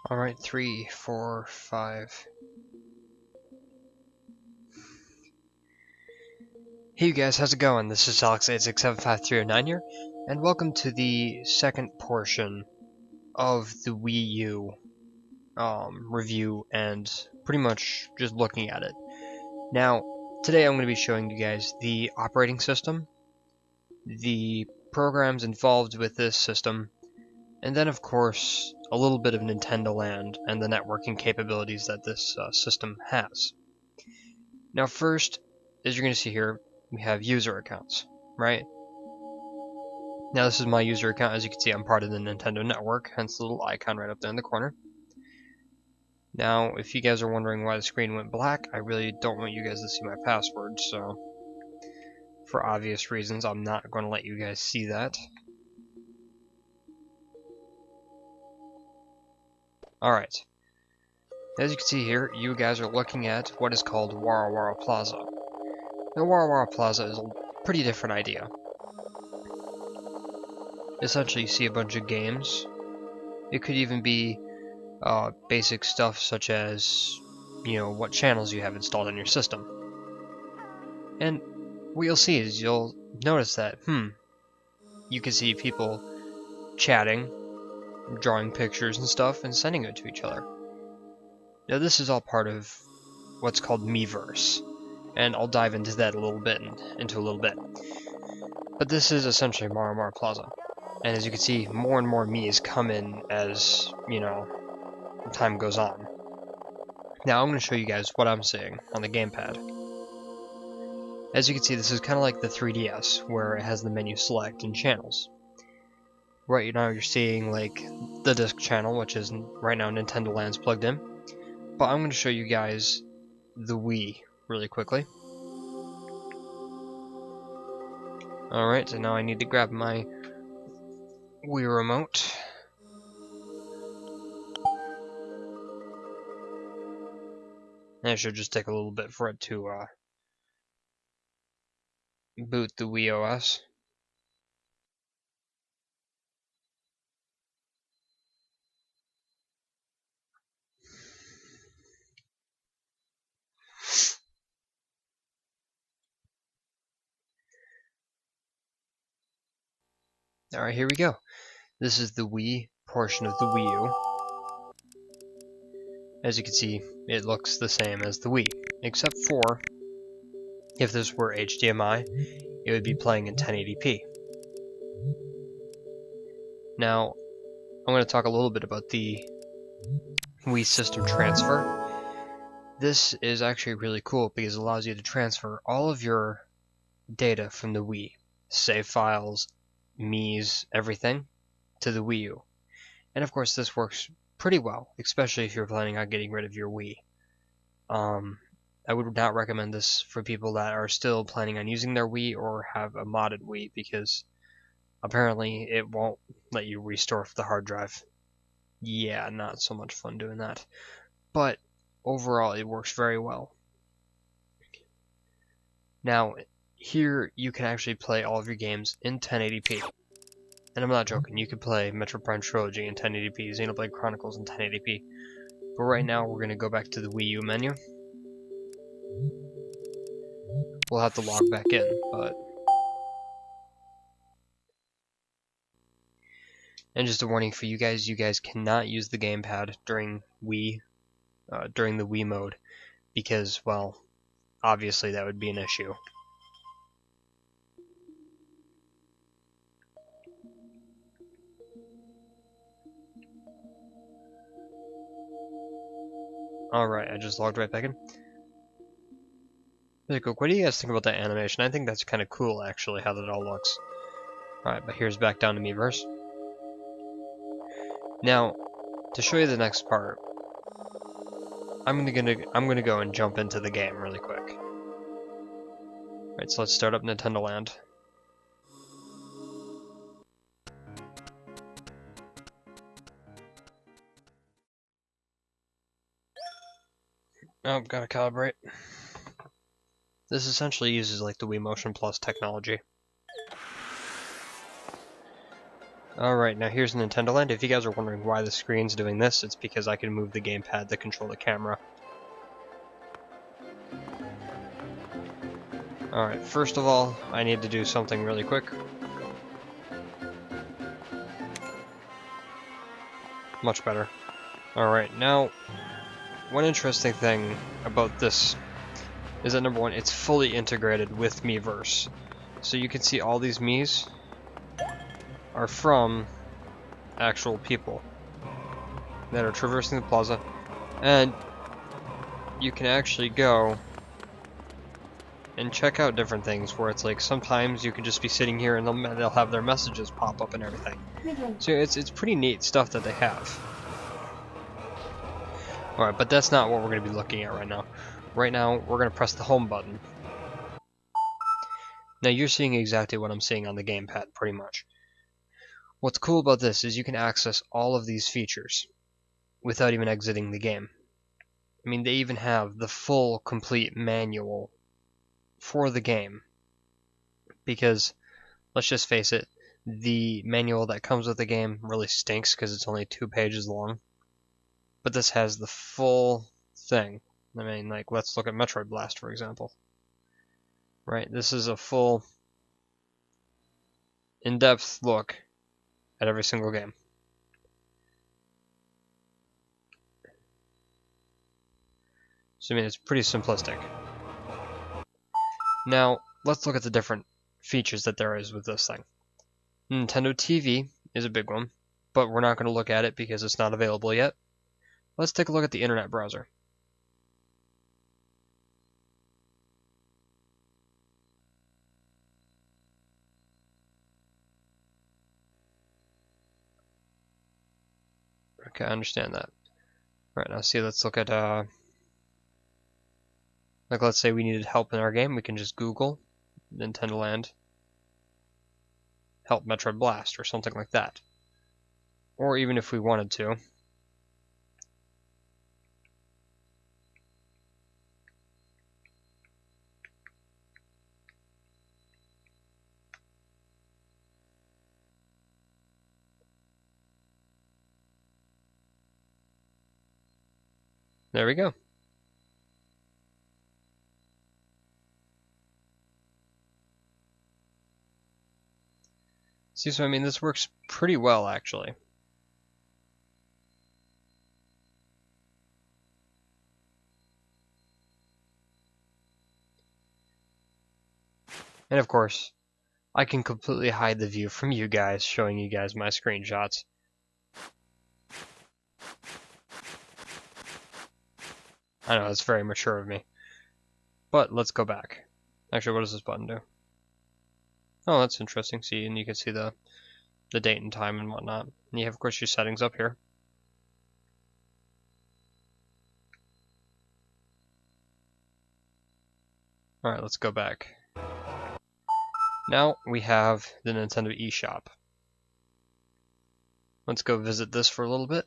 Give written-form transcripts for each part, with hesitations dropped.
Alright, 3, 4, 5. Hey you guys, how's it going? This is Alex8675309 here, and welcome to the second portion of the WiiU review and pretty much just looking at it. Now, today I'm going to be showing you guys the operating system, the programs involved with this system, and then of course a little bit of Nintendo Land and the networking capabilities that this system has. Now first, as you're going to see here, we have user accounts, right? Now this is my user account. As you can see, I'm part of the Nintendo network, hence the little icon right up there in the corner. Now, if you guys are wondering why the screen went black, I really don't want you guys to see my password, so for obvious reasons, I'm not going to let you guys see that. Alright. As you can see here, you guys are looking at what is called Wara Wara Plaza. Now, Wara Wara Plaza is a pretty different idea. Essentially, you see a bunch of games. It could even be basic stuff such as, what channels you have installed on your system. And what you'll see is you'll notice that, you can see people chatting, drawing pictures and stuff, and sending it to each other. Now this is all part of what's called Miiverse, and I'll dive into that a little bit. But this is essentially Wara Wara Plaza. And as you can see, more and more Miis come in as, time goes on. Now I'm going to show you guys what I'm seeing on the gamepad. As you can see, this is kind of like the 3DS, where it has the menu select and channels. Right now you're seeing like the disc channel, which is right now Nintendo Land's plugged in. But I'm going to show you guys the Wii really quickly. Alright, so now I need to grab my Wii remote. And it should just take a little bit for it to boot the Wii OS. Alright, here we go. This is the Wii portion of the WiiU. As you can see, it looks the same as the Wii, except for if this were HDMI, it would be playing in 1080p. Now, I'm going to talk a little bit about the Wii System Transfer. This is actually really cool because it allows you to transfer all of your data from the Wii, save files, Mii's, everything, to the Wii U. And of course this works pretty well, especially if you're planning on getting rid of your Wii. I would not recommend this for people that are still planning on using their Wii or have a modded Wii, because apparently it won't let you restore the hard drive. Yeah, not so much fun doing that. But overall it works very well. Now, here you can actually play all of your games in 1080p. And I'm not joking, you can play Metroid Prime Trilogy in 1080p, Xenoblade Chronicles in 1080p. But right now we're going to go back to the Wii U menu. We'll have to log back in, but... And just a warning for you guys cannot use the gamepad during the Wii mode, because, well, obviously that would be an issue. Alright, I just logged right back in. Really cool. What do you guys think about that animation? I think that's kind of cool, actually, how that all looks. Alright, but here's back down to Miiverse. Now, to show you the next part, I'm gonna go and jump into the game really quick. Alright, so let's start up Nintendo Land. Oh, gotta calibrate. This essentially uses like the Wii Motion Plus technology. Alright, now here's Nintendo Land. If you guys are wondering why the screen's doing this, it's because I can move the gamepad to control the camera. Alright, first of all, I need to do something really quick. Much better. Alright, now, one interesting thing about this is that number one, it's fully integrated with Miiverse. So you can see all these Miis are from actual people that are traversing the plaza, and you can actually go and check out different things where it's like sometimes you could just be sitting here and they'll have their messages pop up and everything. So it's pretty neat stuff that they have. Alright, but that's not what we're going to be looking at right now. Right now, we're going to press the home button. Now you're seeing exactly what I'm seeing on the gamepad, pretty much. What's cool about this is you can access all of these features without even exiting the game. I mean, they even have the full, complete manual for the game. Because, let's just face it, the manual that comes with the game really stinks because it's only 2 pages long. But this has the full thing. I mean, like, let's look at Metroid Blast, for example. Right, this is a full, in-depth look at every single game. So, I mean, it's pretty simplistic. Now, let's look at the different features that there is with this thing. Nintendo TV is a big one, but we're not going to look at it because it's not available yet. Let's take a look at the internet browser. Okay, I understand that. Right, now see, let's look at, like, let's say we needed help in our game, we can just Google Nintendo Land help Metroid Blast or something like that. Or even if we wanted to, there we go. See, so I mean, this works pretty well, actually. And of course, I can completely hide the view from you guys, showing you guys my screenshots. I know, it's very mature of me. But let's go back. Actually, what does this button do? Oh, that's interesting. See, and you can see the date and time and whatnot. And you have, of course, your settings up here. Alright, let's go back. Now we have the Nintendo eShop. Let's go visit this for a little bit.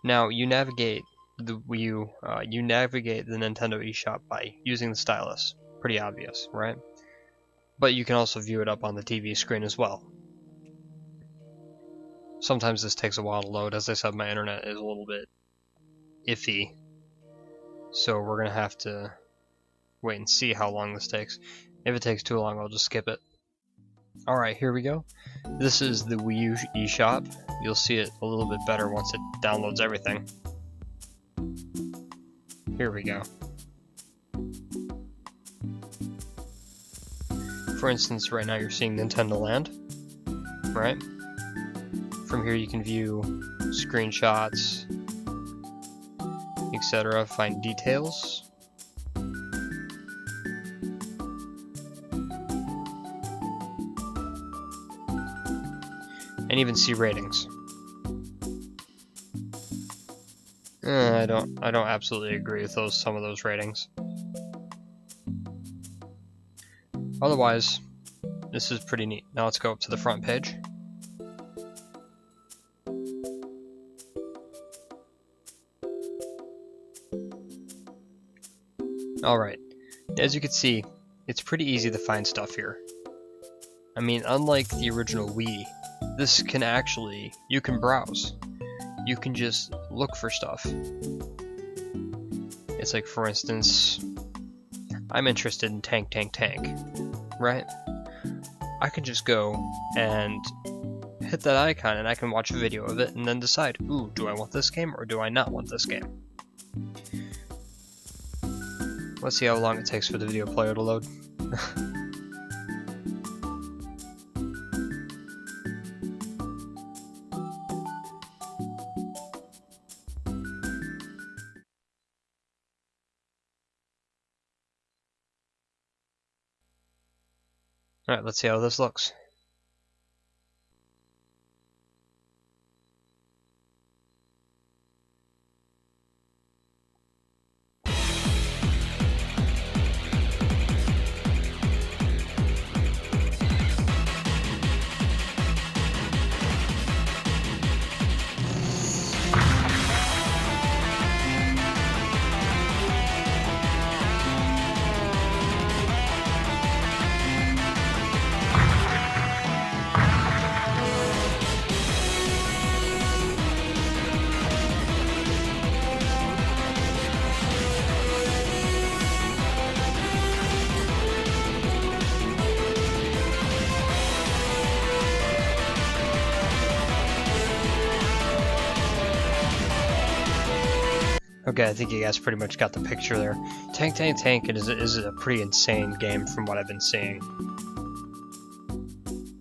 Now you navigate the WiiU, you navigate the Nintendo eShop by using the stylus. Pretty obvious, right? But you can also view it up on the TV screen as well. Sometimes this takes a while to load. As I said, my internet is a little bit iffy. So we're going to have to wait and see how long this takes. If it takes too long, I'll just skip it. Alright, here we go. This is the WiiU eShop. You'll see it a little bit better once it downloads everything. Here we go. For instance, right now you're seeing Nintendo Land, right? From here you can view screenshots, etc., find details. And even see ratings. I don't absolutely agree with some of those ratings. Otherwise, this is pretty neat. Now let's go up to the front page. Alright, as you can see, it's pretty easy to find stuff here. I mean, unlike the original Wii, this can actually, you can browse. You can just look for stuff. It's like, for instance, I'm interested in Tank, right? I can just go and hit that icon and I can watch a video of it and then decide, ooh, do I want this game or do I not want this game? Let's see how long it takes for the video player to load. Alright, let's see how this looks. Okay, I think you guys pretty much got the picture there. Tank is a pretty insane game from what I've been seeing.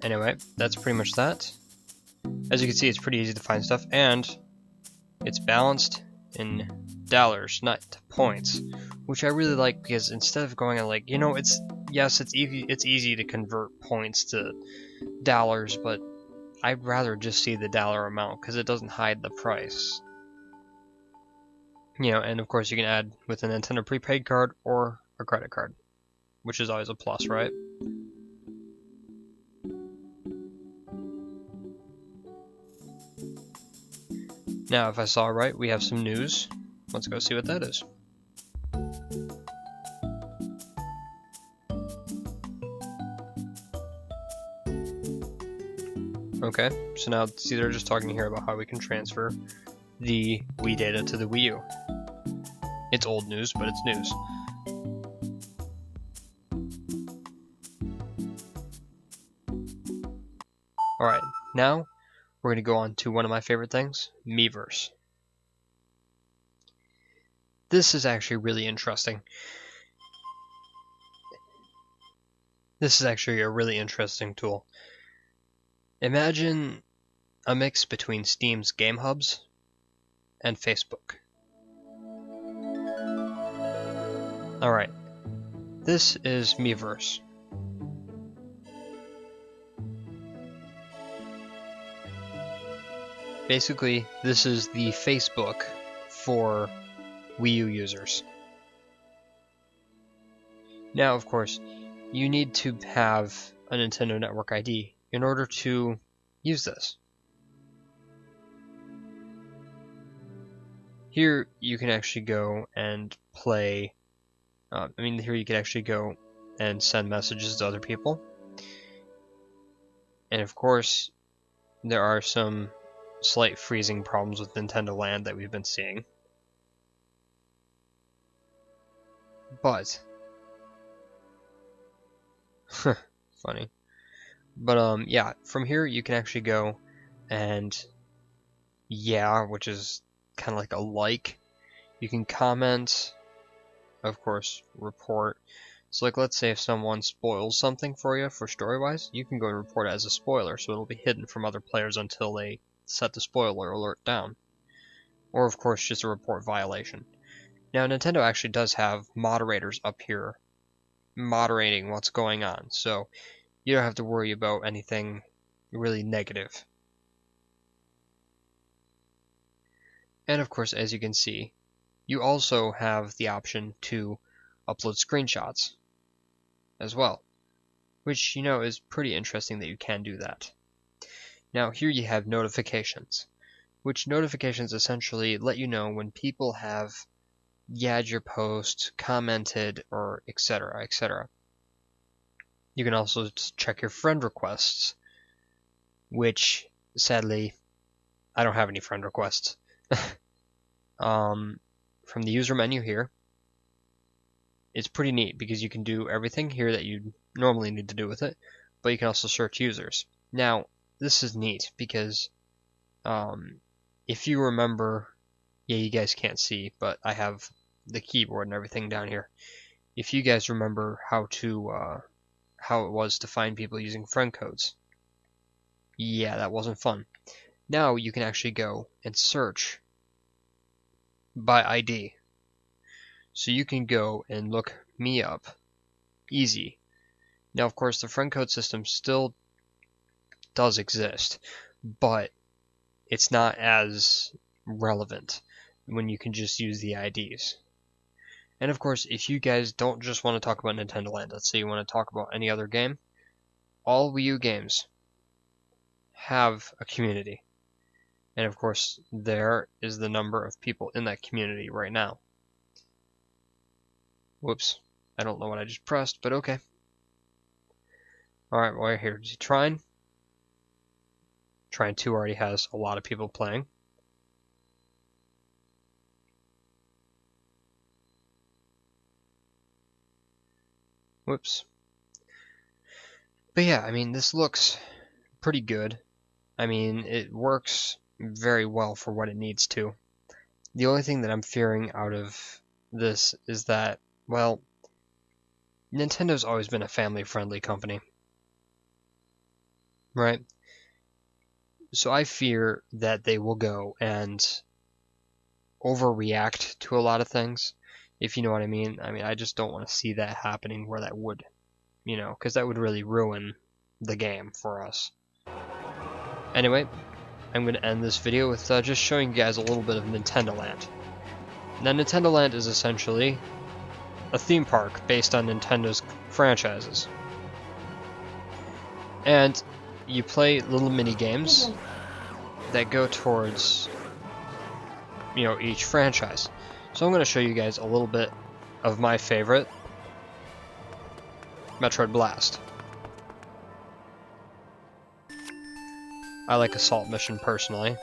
Anyway, that's pretty much that. As you can see, it's pretty easy to find stuff, and it's balanced in dollars, not points, which I really like because instead of going on like, you know, it's easy to convert points to dollars, but I'd rather just see the dollar amount because it doesn't hide the price. You know, and of course you can add with a Nintendo prepaid card or a credit card, which is always a plus, right? Now, if I saw right, we have some news. Let's go see what that is. Okay, so now see, they're just talking here about how we can transfer the Wii data to the Wii U. It's old news, but it's news. Alright, now we're going to go on to one of my favorite things, Miiverse. This is actually really interesting. This is actually a really interesting tool. Imagine a mix between Steam's Game Hubs and Facebook. Alright, this is Miiverse. Basically, this is the Facebook for Wii U users. Now, of course, you need to have a Nintendo Network ID in order to use this. Here, you can actually go and play. Here you can actually go and send messages to other people. And of course, there are some slight freezing problems with Nintendo Land that we've been seeing. But funny. But yeah, from here you can actually go and which is kind of like a like. You can comment, of course, report. So like, let's say if someone spoils something for you for story-wise, you can go and report it as a spoiler, so it'll be hidden from other players until they set the spoiler alert down. Or of course just a report violation. Now Nintendo actually does have moderators up here moderating what's going on, so you don't have to worry about anything really negative. And of course, as you can see, you also have the option to upload screenshots as well, which, you know, is pretty interesting that you can do that. Now here you have notifications, which notifications essentially let you know when people have yagged your post, commented, or etc., etc. You can also check your friend requests, which, sadly, I don't have any friend requests. From the user menu here, it's pretty neat because you can do everything here that you normally need to do with it, but you can also search users. Now, this is neat because if you remember, yeah, you guys can't see, but I have the keyboard and everything down here. If you guys remember how it was to find people using friend codes, yeah, that wasn't fun. Now you can actually go and search by ID. So you can go and look me up. Easy. Now, of course, the friend code system still does exist, but it's not as relevant when you can just use the IDs. And of course, if you guys don't just want to talk about Nintendo Land, let's say you want to talk about any other game, all Wii U games have a community. And of course, there is the number of people in that community right now. Whoops, I don't know what I just pressed, but okay. Alright, well, here's Trine. Trine 2 already has a lot of people playing. Whoops. But yeah, I mean, this looks pretty good. I mean, it works very well for what it needs to. The only thing that I'm fearing out of this is that, well, Nintendo's always been a family-friendly company, right? So I fear that they will go and overreact to a lot of things, if you know what I mean. I mean, I just don't want to see that happening where that would, you know, because that would really ruin the game for us. Anyway, I'm going to end this video with just showing you guys a little bit of Nintendo Land. Now, Nintendo Land is essentially a theme park based on Nintendo's franchises. And you play little mini games that go towards, you know, each franchise. So I'm going to show you guys a little bit of my favorite, Metroid Blast. I like Assault Mission personally.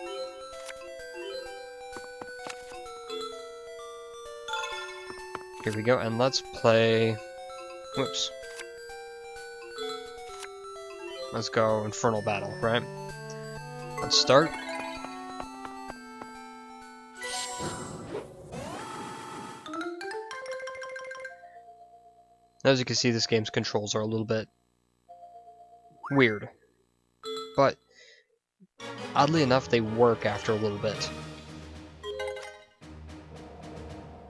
Here we go, and let's play... Whoops. Let's go Infernal Battle, right? Let's start. As you can see, this game's controls are a little bit weird. But, oddly enough, they work after a little bit.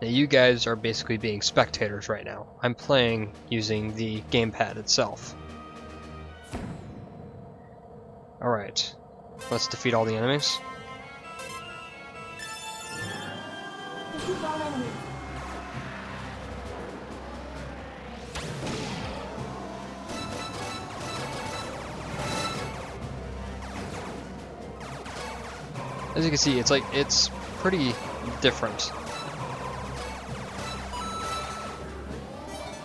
Now, you guys are basically being spectators right now. I'm playing using the gamepad itself. Alright, let's defeat all the enemies. As you can see, it's pretty different.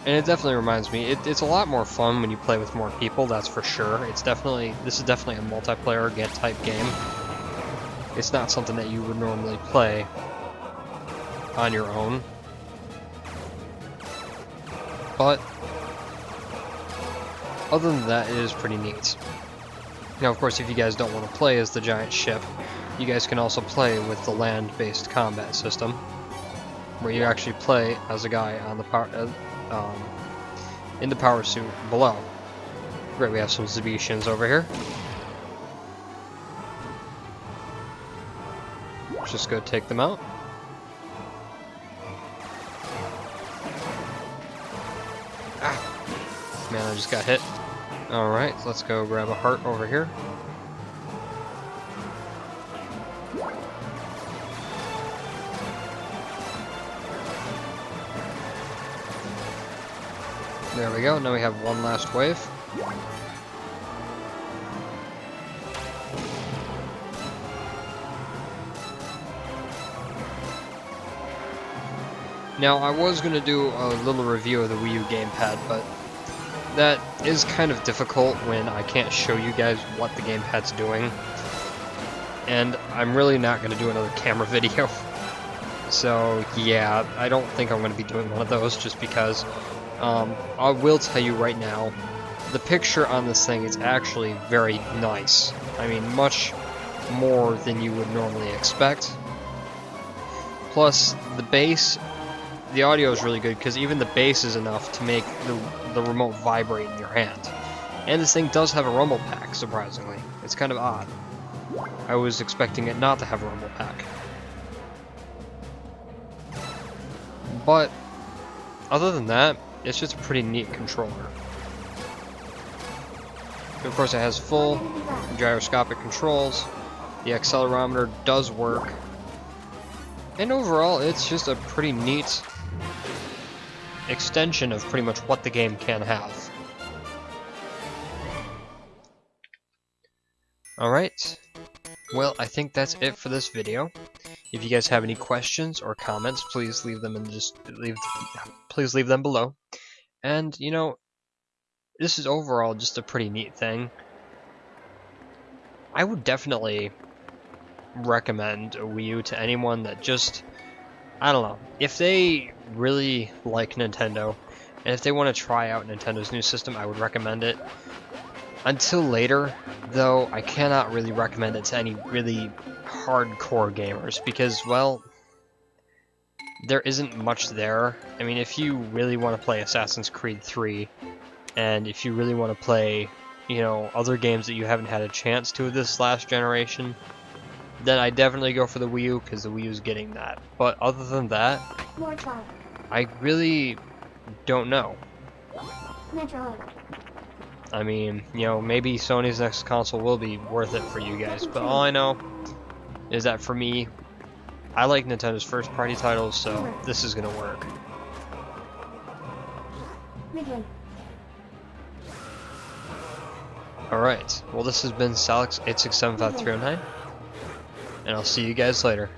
And it definitely reminds me, it's a lot more fun when you play with more people, that's for sure. This is definitely a multiplayer type game. It's not something that you would normally play on your own. But, other than that, it is pretty neat. Now, of course, if you guys don't want to play as the giant ship, you guys can also play with the land-based combat system, where you actually play as a guy on the in the power suit below. Great, we have some Zebetians over here. Let's just go take them out. Ah! Man, I just got hit. Alright, let's go grab a heart over here. There we go, now we have one last wave. Now, I was going to do a little review of the Wii U gamepad, but that is kind of difficult when I can't show you guys what the gamepad's doing. And I'm really not going to do another camera video. So yeah, I don't think I'm going to be doing one of those just because I will tell you right now, the picture on this thing is actually very nice. I mean, much more than you would normally expect. Plus, the bass, the audio is really good because even the bass is enough to make the remote vibrate in your hand. And this thing does have a rumble pack, surprisingly. It's kind of odd. I was expecting it not to have a rumble pack. But, other than that, it's just a pretty neat controller. Of course, it has full gyroscopic controls. The accelerometer does work. And overall, it's just a pretty neat extension of pretty much what the game can have. Alright, well, I think that's it for this video. If you guys have any questions or comments, please leave them please leave them below. And, you know, this is overall just a pretty neat thing. I would definitely recommend a Wii U to anyone that just, I don't know, if they really like Nintendo, and if they want to try out Nintendo's new system, I would recommend it. Until later, though, I cannot really recommend it to any really hardcore gamers, because, well, there isn't much there. I mean, if you really want to play Assassin's Creed 3, and if you really want to play, you know, other games that you haven't had a chance to this last generation, then I definitely go for the Wii U, because the Wii U is getting that. But other than that, I really don't know. I mean, you know, maybe Sony's next console will be worth it for you guys, but all I know is that for me, I like Nintendo's first-party titles, so this is gonna work. Alright, well this has been Salix867539, and I'll see you guys later.